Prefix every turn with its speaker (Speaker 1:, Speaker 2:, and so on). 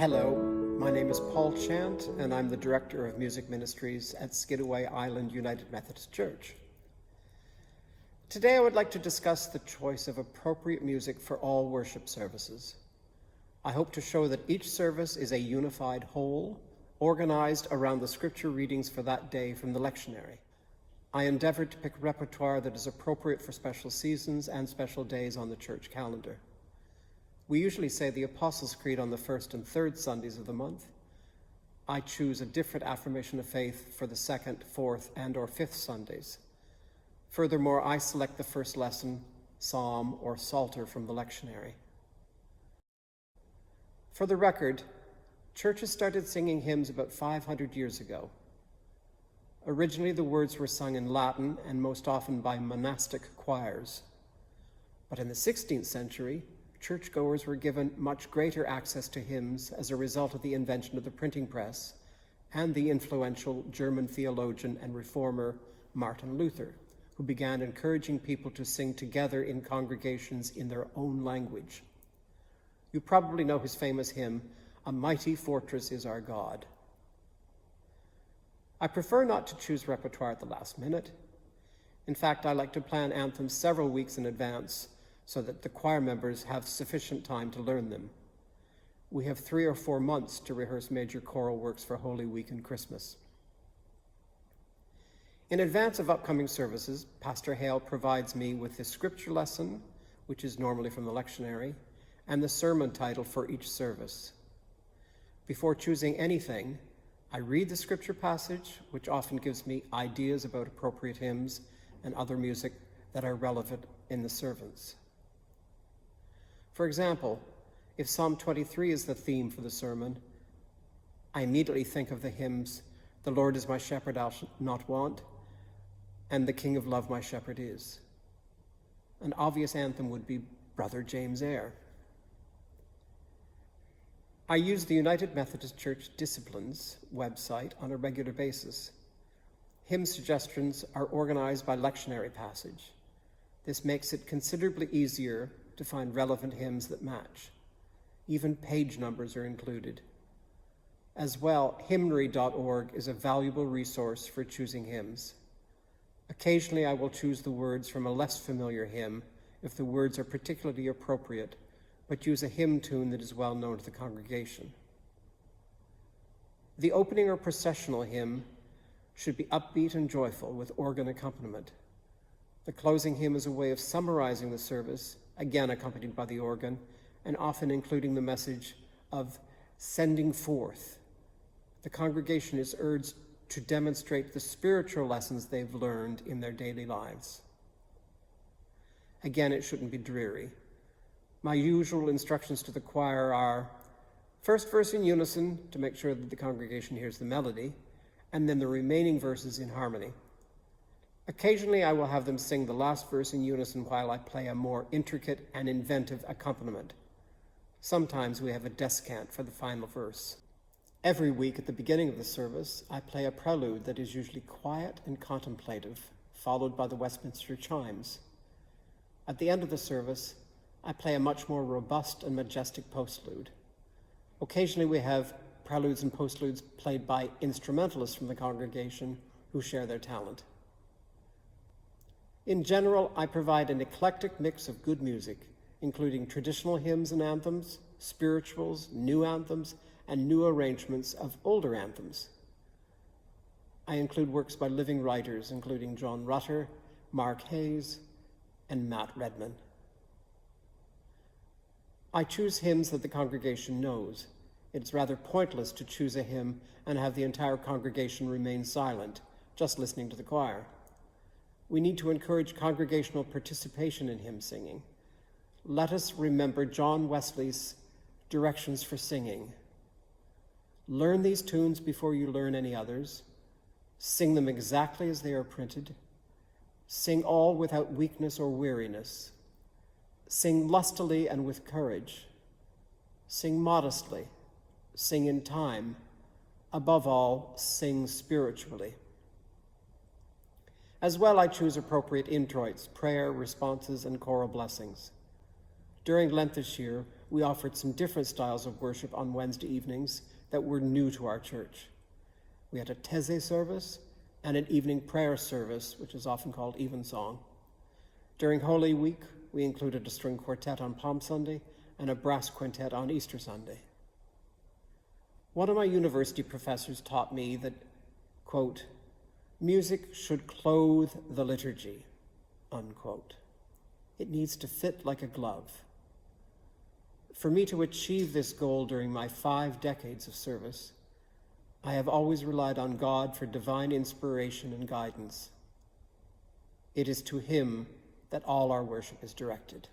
Speaker 1: Hello, my name is Paul Chant, and I'm the Director of Music Ministries at Skidaway Island United Methodist Church. Today I would like to discuss the choice of appropriate music for all worship services. I hope to show that each service is a unified whole, organized around the scripture readings for that day from the lectionary. I endeavored to pick repertoire that is appropriate for special seasons and special days on the church calendar. We usually say the Apostles' Creed on the first and third Sundays of the month. I choose a different affirmation of faith for the second, fourth, and/or fifth Sundays. Furthermore, I select the first lesson, psalm, or psalter from the lectionary. For the record, churches started singing hymns about 500 years ago. Originally, the words were sung in Latin and most often by monastic choirs. But in the 16th century, churchgoers were given much greater access to hymns as a result of the invention of the printing press and the influential German theologian and reformer Martin Luther, who began encouraging people to sing together in congregations in their own language. You probably know his famous hymn, "A Mighty Fortress is Our God." I prefer not to choose repertoire at the last minute. In fact, I like to plan anthems several weeks in advance so that the choir members have sufficient time to learn them. We have 3 or 4 months to rehearse major choral works for Holy Week and Christmas. In advance of upcoming services, Pastor Hale provides me with the scripture lesson, which is normally from the lectionary, and the sermon title for each service. Before choosing anything, I read the scripture passage, which often gives me ideas about appropriate hymns and other music that are relevant in the service. For example, if Psalm 23 is the theme for the sermon, I immediately think of the hymns, "The Lord is my shepherd, I shall not want," and "The King of Love my shepherd is." An obvious anthem would be "Brother James Eyre." I use the United Methodist Church Disciplines website on a regular basis. Hymn suggestions are organized by lectionary passage. This makes it considerably easier to find relevant hymns that match. Even page numbers are included. As well, hymnary.org is a valuable resource for choosing hymns. Occasionally, I will choose the words from a less familiar hymn if the words are particularly appropriate, but use a hymn tune that is well known to the congregation. The opening or processional hymn should be upbeat and joyful with organ accompaniment. The closing hymn is a way of summarizing the service, again accompanied by the organ, and often including the message of sending forth. The congregation is urged to demonstrate the spiritual lessons they've learned in their daily lives. Again, it shouldn't be dreary. My usual instructions to the choir are first verse in unison to make sure that the congregation hears the melody, and then the remaining verses in harmony. Occasionally, I will have them sing the last verse in unison while I play a more intricate and inventive accompaniment. Sometimes we have a descant for the final verse. Every week at the beginning of the service, I play a prelude that is usually quiet and contemplative, followed by the Westminster chimes. At the end of the service, I play a much more robust and majestic postlude. Occasionally, we have preludes and postludes played by instrumentalists from the congregation who share their talent. In general, I provide an eclectic mix of good music, including traditional hymns and anthems, spirituals, new anthems, and new arrangements of older anthems. I include works by living writers, including John Rutter, Mark Hayes, and Matt Redman. I choose hymns that the congregation knows. It's rather pointless to choose a hymn and have the entire congregation remain silent, just listening to the choir. We need to encourage congregational participation in hymn singing. Let us remember John Wesley's directions for singing. Learn these tunes before you learn any others. Sing them exactly as they are printed. Sing all without weakness or weariness. Sing lustily and with courage. Sing modestly. Sing in time. Above all, sing spiritually. As well, I choose appropriate introits, prayer, responses, and choral blessings. During Lent this year, we offered some different styles of worship on Wednesday evenings that were new to our church. We had a Teze service and an evening prayer service, which is often called evensong. During Holy Week, we included a string quartet on Palm Sunday and a brass quintet on Easter Sunday. One of my university professors taught me that, quote, music should clothe the liturgy, unquote. It needs to fit like a glove. For me to achieve this goal during my 5 decades of service, I have always relied on God for divine inspiration and guidance. It is to him that all our worship is directed.